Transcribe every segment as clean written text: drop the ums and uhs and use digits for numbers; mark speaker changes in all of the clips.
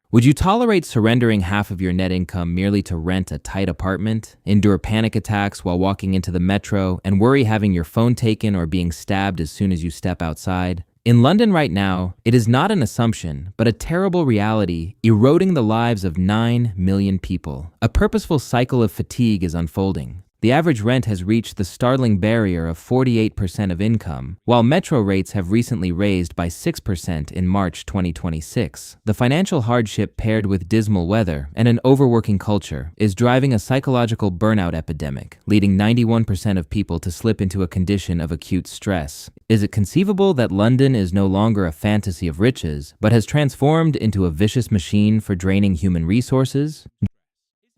Speaker 1: Would you tolerate surrendering half of your net income merely to rent a tight apartment, endure panic attacks while walking into the metro, and worry having your phone taken or being stabbed as soon as you step outside? In London right now, it is not an assumption, but a terrible reality eroding the lives of 9 million people. A purposeful cycle of fatigue is unfolding. The average rent has reached the startling barrier of 48% of income, while metro rates have recently raised by 6% in March 2026. The financial hardship paired with dismal weather and an overworking culture is driving a psychological burnout epidemic, leading 91% of people to slip into a condition of acute stress. Is it conceivable that London is no longer a fantasy of riches, but has transformed into a vicious machine for draining human resources?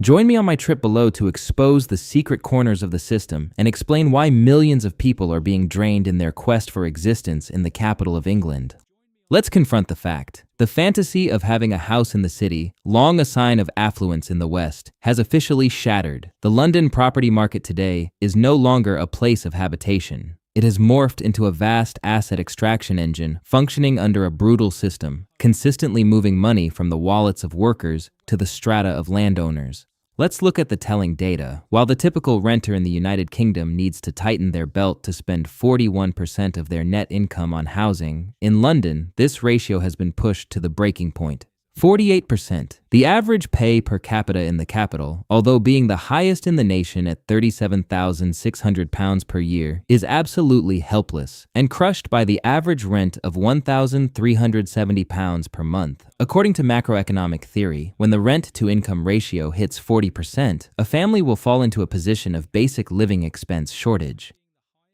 Speaker 1: Join me on my trip below to expose the secret corners of the system and explain why millions of people are being drained in their quest for existence in the capital of England. Let's confront the fact. The fantasy of having a house in the city, long a sign of affluence in the West, has officially shattered. The London property market today is no longer a place of habitation. It has morphed into a vast asset extraction engine functioning under a brutal system, consistently moving money from the wallets of workers to the strata of landowners. Let's look at the telling data. While the typical renter in the United Kingdom needs to tighten their belt to spend 41% of their net income on housing, in London, this ratio has been pushed to the breaking point. 48%. The average pay per capita in the capital, although being the highest in the nation at £37,600 per year, is absolutely helpless and crushed by the average rent of £1,370 per month. According to macroeconomic theory, when the rent-to-income ratio hits 40%, a family will fall into a position of basic living expense shortage.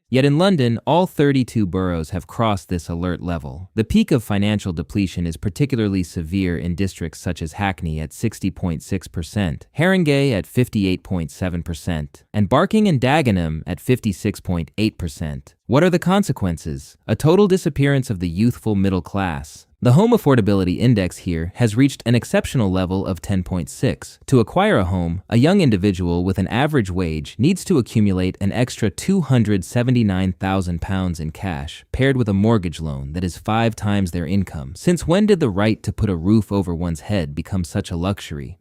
Speaker 1: Yet in London, all 32 boroughs have crossed this alert level. The peak of financial depletion is particularly severe in districts such as Hackney at 60.6%, Haringey at 58.7%, and Barking and Dagenham at 56.8%. What are the consequences? A total disappearance of the youthful middle class. The Home Affordability Index here has reached an exceptional level of 10.6. To acquire a home, a young individual with an average wage needs to accumulate an extra £279,000 in cash, paired with a mortgage loan that is 5 times their income. Since when did the right to put a roof over one's head become such a luxury?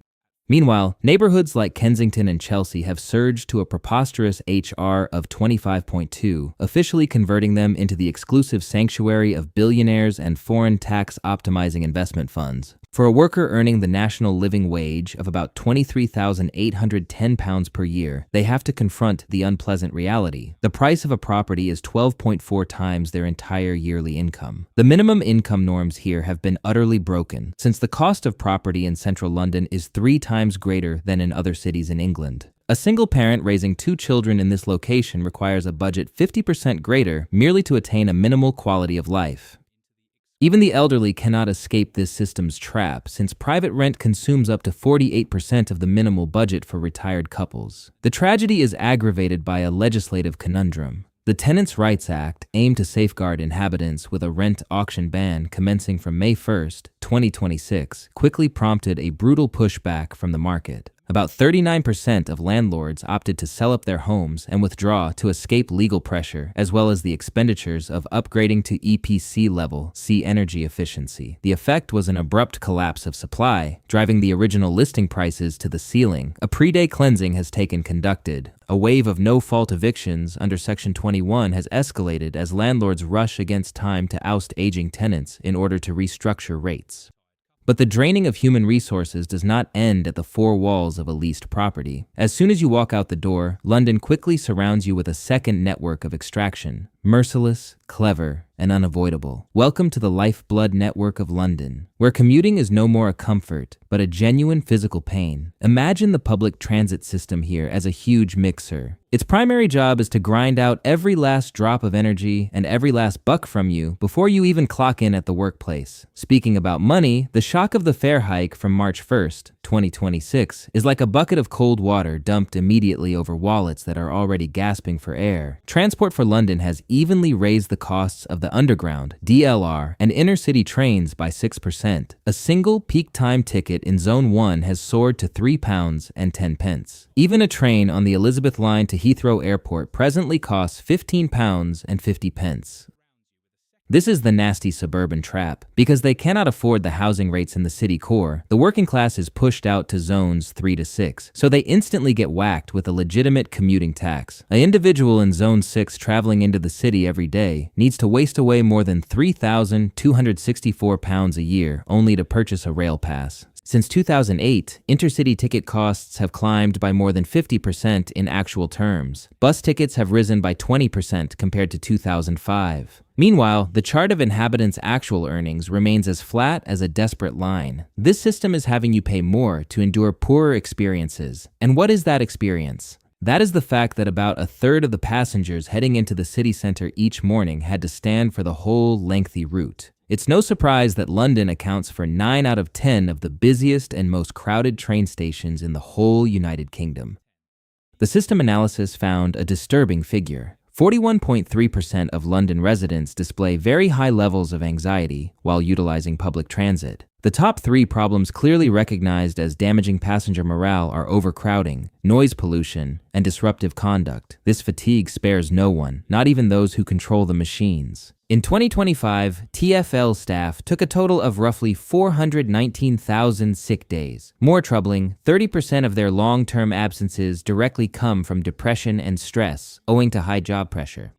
Speaker 1: Meanwhile, neighborhoods like Kensington and Chelsea have surged to a preposterous HR of 25.2, officially converting them into the exclusive sanctuary of billionaires and foreign tax-optimizing investment funds. For a worker earning the national living wage of about £23,810 per year, they have to confront the unpleasant reality. The price of a property is 12.4 times their entire yearly income. The minimum income norms here have been utterly broken, since the cost of property in central London is 3 times greater than in other cities in England. A single parent raising 2 children in this location requires a budget 50% greater merely to attain a minimal quality of life. Even the elderly cannot escape this system's trap, since private rent consumes up to 48% of the minimal budget for retired couples. The tragedy is aggravated by a legislative conundrum. The Tenants' Rights Act aimed to safeguard inhabitants with a rent auction ban commencing from May 1, 2026, quickly prompted a brutal pushback from the market. About 39% of landlords opted to sell up their homes and withdraw to escape legal pressure, as well as the expenditures of upgrading to EPC level C energy efficiency. The effect was an abrupt collapse of supply, driving the original listing prices to the ceiling. A pre-day cleansing has taken conducted. A wave of no-fault evictions under Section 21 has escalated as landlords rush against time to oust aging tenants in order to restructure rates. But the draining of human resources does not end at the 4 walls of a leased property. As soon as you walk out the door, London quickly surrounds you with a second network of extraction. Merciless, clever, and unavoidable. Welcome to the lifeblood network of London, where commuting is no more a comfort, but a genuine physical pain. Imagine the public transit system here as a huge mixer. Its primary job is to grind out every last drop of energy and every last buck from you before you even clock in at the workplace. Speaking about money, the shock of the fare hike from March 1st, 2026, is like a bucket of cold water dumped immediately over wallets that are already gasping for air. Transport for London has evenly raised the costs of the Underground, DLR, and inner-city trains by 6%. A single peak time ticket in Zone 1 has soared to £3.10. Even a train on the Elizabeth line to Heathrow Airport presently costs £15.50. This is the nasty suburban trap. Because they cannot afford the housing rates in the city core, the working class is pushed out to zones 3 to 6, so they instantly get whacked with a legitimate commuting tax. An individual in zone 6 traveling into the city every day needs to waste away more than £3,264 a year only to purchase a rail pass. Since 2008, intercity ticket costs have climbed by more than 50% in actual terms. Bus tickets have risen by 20% compared to 2005. Meanwhile, the chart of inhabitants' actual earnings remains as flat as a desperate line. This system is having you pay more to endure poorer experiences. And what is that experience? That is the fact that about a third of the passengers heading into the city center each morning had to stand for the whole lengthy route. It's no surprise that London accounts for 9 out of 10 of the busiest and most crowded train stations in the whole United Kingdom. The system analysis found a disturbing figure. 41.3% of London residents display very high levels of anxiety while utilizing public transit. The top 3 problems clearly recognized as damaging passenger morale are overcrowding, noise pollution, and disruptive conduct. This fatigue spares no one, not even those who control the machines. In 2025, TfL staff took a total of roughly 419,000 sick days. More troubling, 30% of their long-term absences directly come from depression and stress, owing to high job pressure.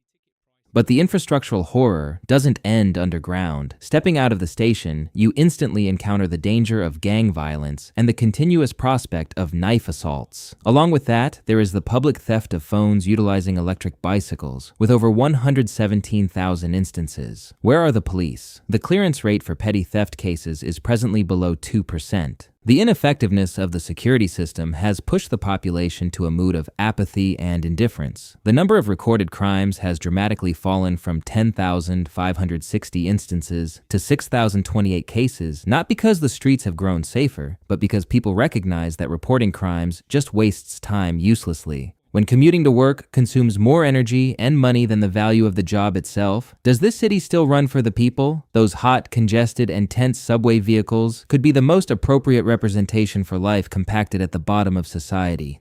Speaker 1: But the infrastructural horror doesn't end underground. Stepping out of the station, you instantly encounter the danger of gang violence and the continuous prospect of knife assaults. Along with that, there is the public theft of phones utilizing electric bicycles, with over 117,000 instances. Where are the police? The clearance rate for petty theft cases is presently below 2%. The ineffectiveness of the security system has pushed the population to a mood of apathy and indifference. The number of recorded crimes has dramatically fallen from 10,560 instances to 6,028 cases, not because the streets have grown safer, but because people recognize that reporting crimes just wastes time uselessly. When commuting to work consumes more energy and money than the value of the job itself, does this city still run for the people? Those hot, congested, and tense subway vehicles could be the most appropriate representation for life compacted at the bottom of society.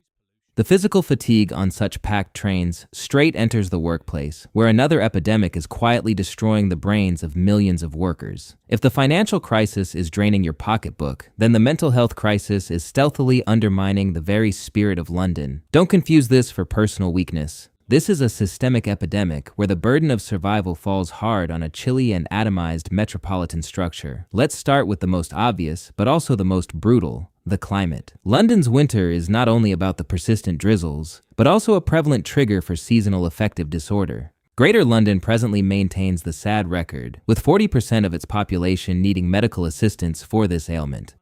Speaker 1: The physical fatigue on such packed trains straight enters the workplace, where another epidemic is quietly destroying the brains of millions of workers. If the financial crisis is draining your pocketbook, then the mental health crisis is stealthily undermining the very spirit of London. Don't confuse this for personal weakness. This is a systemic epidemic where the burden of survival falls hard on a chilly and atomized metropolitan structure. Let's start with the most obvious, but also the most brutal: the climate. London's winter is not only about the persistent drizzles, but also a prevalent trigger for seasonal affective disorder. Greater London presently maintains the sad record, with 40% of its population needing medical assistance for this ailment.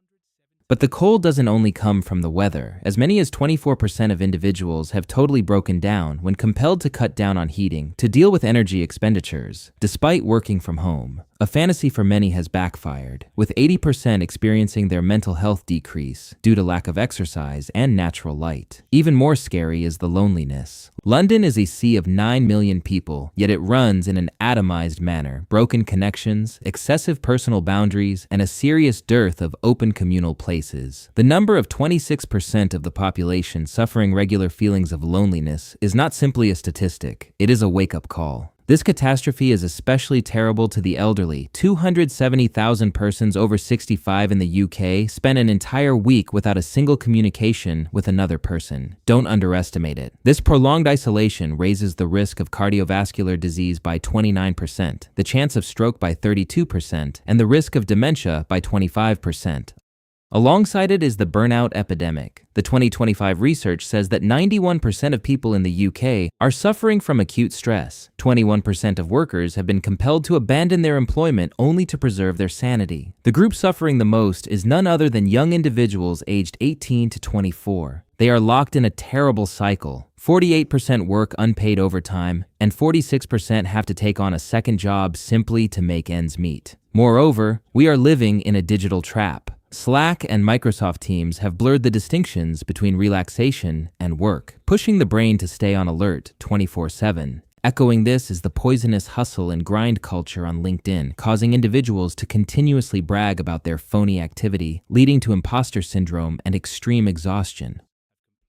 Speaker 1: But the cold doesn't only come from the weather. As many as 24% of individuals have totally broken down when compelled to cut down on heating to deal with energy expenditures, despite working from home. A fantasy for many has backfired, with 80% experiencing their mental health decrease due to lack of exercise and natural light. Even more scary is the loneliness. London is a sea of 9 million people, yet it runs in an atomized manner: broken connections, excessive personal boundaries, and a serious dearth of open communal places. The number of 26% of the population suffering regular feelings of loneliness is not simply a statistic, it is a wake-up call. This catastrophe is especially terrible to the elderly. 270,000 persons over 65 in the UK spent an entire week without a single communication with another person. Don't underestimate it. This prolonged isolation raises the risk of cardiovascular disease by 29%, the chance of stroke by 32%, and the risk of dementia by 25%. Alongside it is the burnout epidemic. The 2025 research says that 91% of people in the UK are suffering from acute stress. 21% of workers have been compelled to abandon their employment only to preserve their sanity. The group suffering the most is none other than young individuals aged 18 to 24. They are locked in a terrible cycle. 48% work unpaid overtime, and 46% have to take on a second job simply to make ends meet. Moreover, we are living in a digital trap. Slack and Microsoft Teams have blurred the distinctions between relaxation and work, pushing the brain to stay on alert 24/7. Echoing this is the poisonous hustle and grind culture on LinkedIn, causing individuals to continuously brag about their phony activity, leading to imposter syndrome and extreme exhaustion.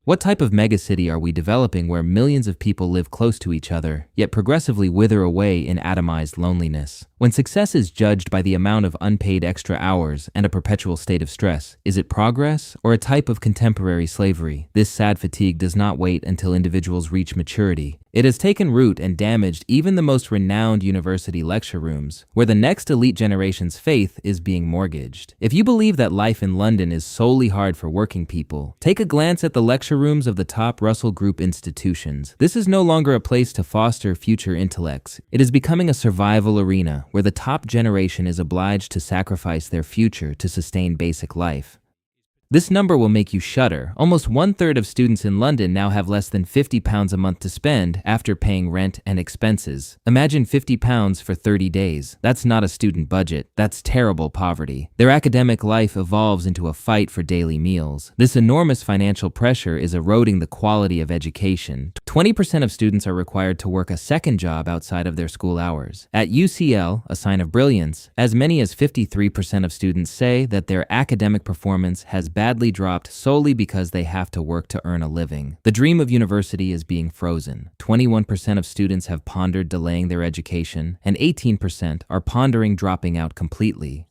Speaker 1: What type of megacity are we developing where millions of people live close to each other, yet progressively wither away in atomized loneliness? When success is judged by the amount of unpaid extra hours and a perpetual state of stress, is it progress or a type of contemporary slavery? This sad fatigue does not wait until individuals reach maturity. It has taken root and damaged even the most renowned university lecture rooms, where the next elite generation's faith is being mortgaged. If you believe that life in London is solely hard for working people, take a glance at the lecture rooms of the top Russell Group institutions. This is no longer a place to foster future intellects. It is becoming a survival arena where the top generation is obliged to sacrifice their future to sustain basic life. This number will make you shudder. Almost 1/3 of students in London now have less than £50 a month to spend after paying rent and expenses. Imagine £50 for 30 days. That's not a student budget. That's terrible poverty. Their academic life evolves into a fight for daily meals. This enormous financial pressure is eroding the quality of education. 20% of students are required to work a second job outside of their school hours. At UCL, a sign of brilliance, as many as 53% of students say that their academic performance has badly dropped solely because they have to work to earn a living. The dream of university is being frozen. 21% of students have pondered delaying their education, and 18% are pondering dropping out completely.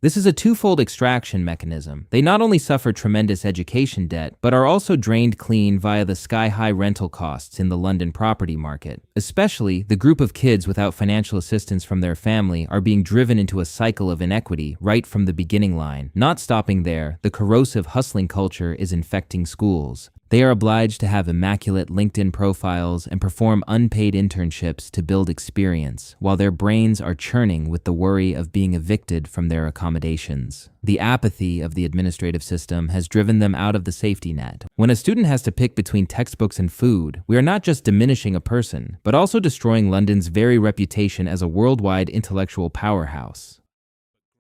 Speaker 1: This is a twofold extraction mechanism. They not only suffer tremendous education debt, but are also drained clean via the sky-high rental costs in the London property market. Especially, the group of kids without financial assistance from their family are being driven into a cycle of inequity right from the beginning line. Not stopping there, the corrosive hustling culture is infecting schools. They are obliged to have immaculate LinkedIn profiles and perform unpaid internships to build experience, while their brains are churning with the worry of being evicted from their accommodations. The apathy of the administrative system has driven them out of the safety net. When a student has to pick between textbooks and food, we are not just diminishing a person, but also destroying London's very reputation as a worldwide intellectual powerhouse.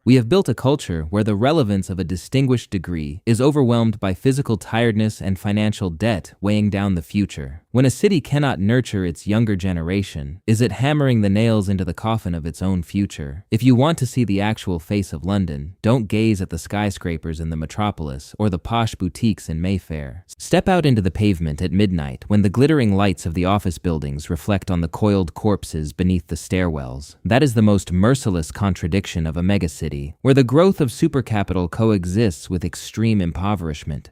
Speaker 1: We have built a culture where the relevance of a distinguished degree is overwhelmed by physical tiredness and financial debt weighing down the future. When a city cannot nurture its younger generation, is it hammering the nails into the coffin of its own future? If you want to see the actual face of London, don't gaze at the skyscrapers in the metropolis or the posh boutiques in Mayfair. Step out into the pavement at midnight when the glittering lights of the office buildings reflect on the coiled corpses beneath the stairwells. That is the most merciless contradiction of a megacity, where the growth of supercapital coexists with extreme impoverishment.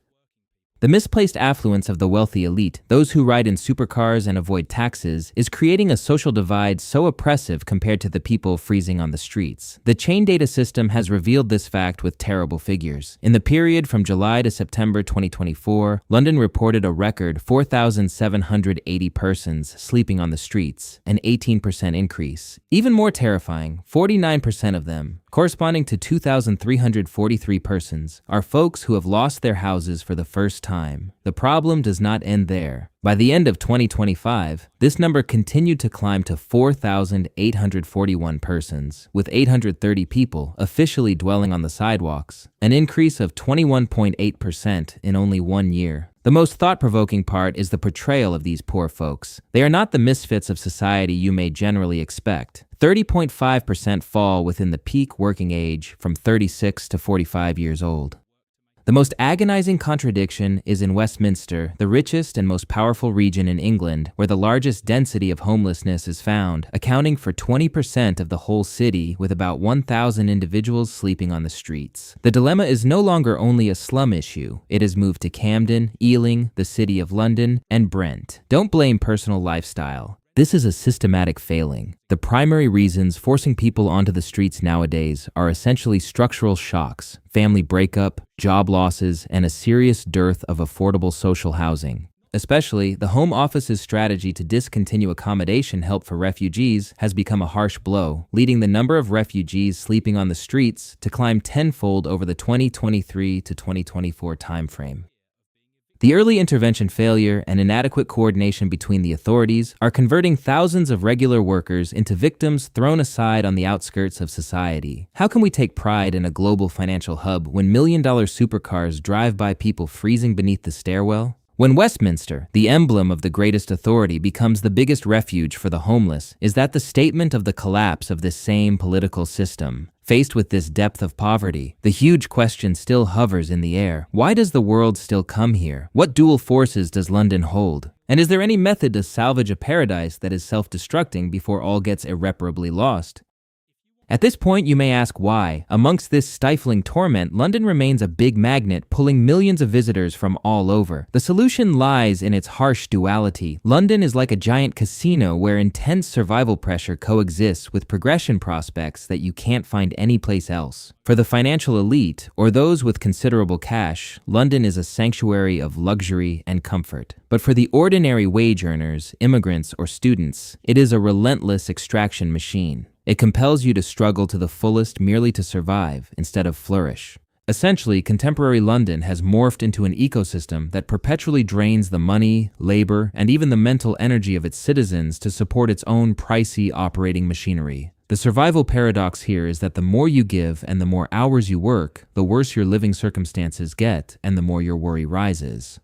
Speaker 1: The misplaced affluence of the wealthy elite, those who ride in supercars and avoid taxes, is creating a social divide so oppressive compared to the people freezing on the streets. The chain data system has revealed this fact with terrible figures. In the period from July to September 2024, London reported a record 4,780 persons sleeping on the streets, an 18% increase. Even more terrifying, 49% of them, corresponding to 2,343 persons, are folks who have lost their houses for the first time. The problem does not end there. By the end of 2025, this number continued to climb to 4,841 persons, with 830 people officially dwelling on the sidewalks, an increase of 21.8% in only 1 year. The most thought-provoking part is the portrayal of these poor folks. They are not the misfits of society you may generally expect. 30.5% fall within the peak working age from 36 to 45 years old. The most agonizing contradiction is in Westminster, the richest and most powerful region in England, where the largest density of homelessness is found, accounting for 20% of the whole city, with about 1,000 individuals sleeping on the streets. The dilemma is no longer only a slum issue. It has moved to Camden, Ealing, the City of London, and Brent. Don't blame personal lifestyle. This is a systematic failing. The primary reasons forcing people onto the streets nowadays are essentially structural shocks, family breakup, job losses, and a serious dearth of affordable social housing. Especially, the Home Office's strategy to discontinue accommodation help for refugees has become a harsh blow, leading the number of refugees sleeping on the streets to climb tenfold over the 2023 to 2024 timeframe. The early intervention failure and inadequate coordination between the authorities are converting thousands of regular workers into victims thrown aside on the outskirts of society. How can we take pride in a global financial hub when million-dollar supercars drive by people freezing beneath the stairwell? When Westminster, the emblem of the greatest authority, becomes the biggest refuge for the homeless, is that the statement of the collapse of this same political system? Faced with this depth of poverty, the huge question still hovers in the air. Why does the world still come here? What dual forces does London hold? And is there any method to salvage a paradise that is self-destructing before all gets irreparably lost? At this point, you may ask why. Amongst this stifling torment, London remains a big magnet, pulling millions of visitors from all over. The solution lies in its harsh duality. London is like a giant casino where intense survival pressure coexists with progression prospects that you can't find anyplace else. For the financial elite, or those with considerable cash, London is a sanctuary of luxury and comfort. But for the ordinary wage earners, immigrants, or students, it is a relentless extraction machine. It compels you to struggle to the fullest merely to survive instead of flourish. Essentially, contemporary London has morphed into an ecosystem that perpetually drains the money, labor, and even the mental energy of its citizens to support its own pricey operating machinery. The survival paradox here is that the more you give and the more hours you work, the worse your living circumstances get and the more your worry rises.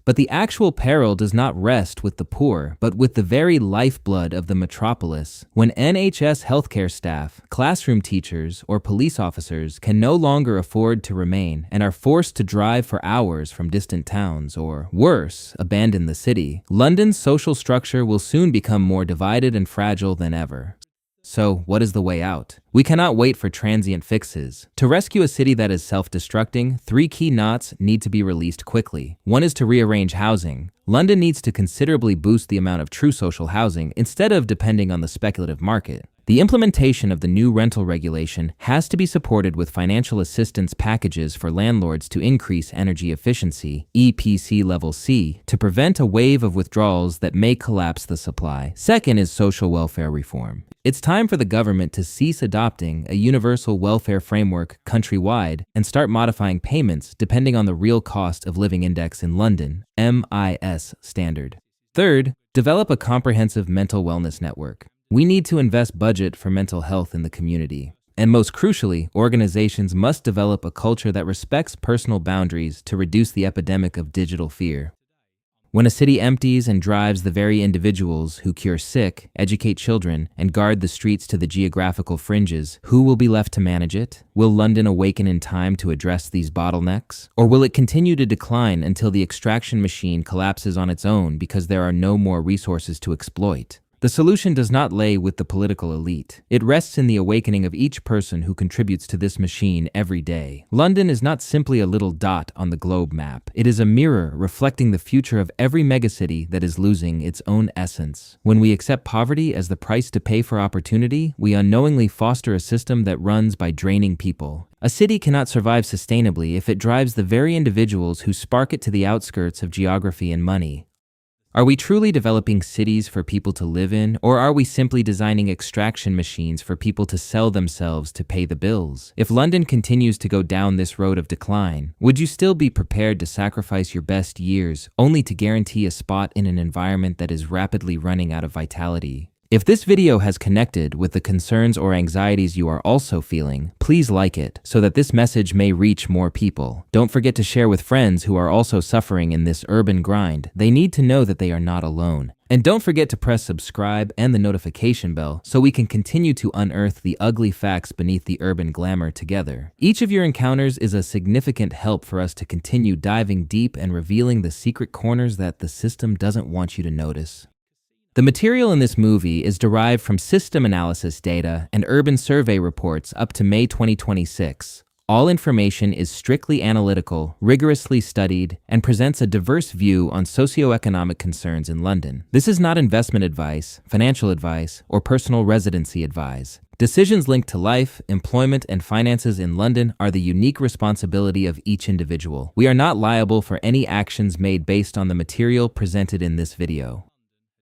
Speaker 1: But the actual peril does not rest with the poor, but with the very lifeblood of the metropolis. When NHS healthcare staff, classroom teachers, or police officers can no longer afford to remain and are forced to drive for hours from distant towns, or worse, abandon the city, London's social structure will soon become more divided and fragile than ever. So, what is the way out? We cannot wait for transient fixes. To rescue a city that is self-destructing, 3 key knots need to be released quickly. One is to rearrange housing. London needs to considerably boost the amount of true social housing instead of depending on the speculative market. The implementation of the new rental regulation has to be supported with financial assistance packages for landlords to increase energy efficiency, EPC Level C, to prevent a wave of withdrawals that may collapse the supply. Second is social welfare reform. It's time for the government to cease adopting a universal welfare framework countrywide and start modifying payments depending on the real cost of living index in London, MIS standard. Third, develop a comprehensive mental wellness network. We need to invest budget for mental health in the community. And most crucially, organizations must develop a culture that respects personal boundaries to reduce the epidemic of digital fear. When a city empties and drives the very individuals who cure sick, educate children, and guard the streets to the geographical fringes, who will be left to manage it? Will London awaken in time to address these bottlenecks? Or will it continue to decline until the extraction machine collapses on its own because there are no more resources to exploit? The solution does not lay with the political elite. It rests in the awakening of each person who contributes to this machine every day. London is not simply a little dot on the globe map. It is a mirror reflecting the future of every megacity that is losing its own essence. When we accept poverty as the price to pay for opportunity, we unknowingly foster a system that runs by draining people. A city cannot survive sustainably if it drives the very individuals who spark it to the outskirts of geography and money. Are we truly developing cities for people to live in, or are we simply designing extraction machines for people to sell themselves to pay the bills? If London continues to go down this road of decline, would you still be prepared to sacrifice your best years only to guarantee a spot in an environment that is rapidly running out of vitality? If this video has connected with the concerns or anxieties you are also feeling, please like it so that this message may reach more people. Don't forget to share with friends who are also suffering in this urban grind. They need to know that they are not alone. And don't forget to press subscribe and the notification bell so we can continue to unearth the ugly facts beneath the urban glamour together. Each of your encounters is a significant help for us to continue diving deep and revealing the secret corners that the system doesn't want you to notice. The material in this movie is derived from system analysis data and urban survey reports up to May 2026. All information is strictly analytical, rigorously studied, and presents a diverse view on socioeconomic concerns in London. This is not investment advice, financial advice, or personal residency advice. Decisions linked to life, employment, and finances in London are the unique responsibility of each individual. We are not liable for any actions made based on the material presented in this video.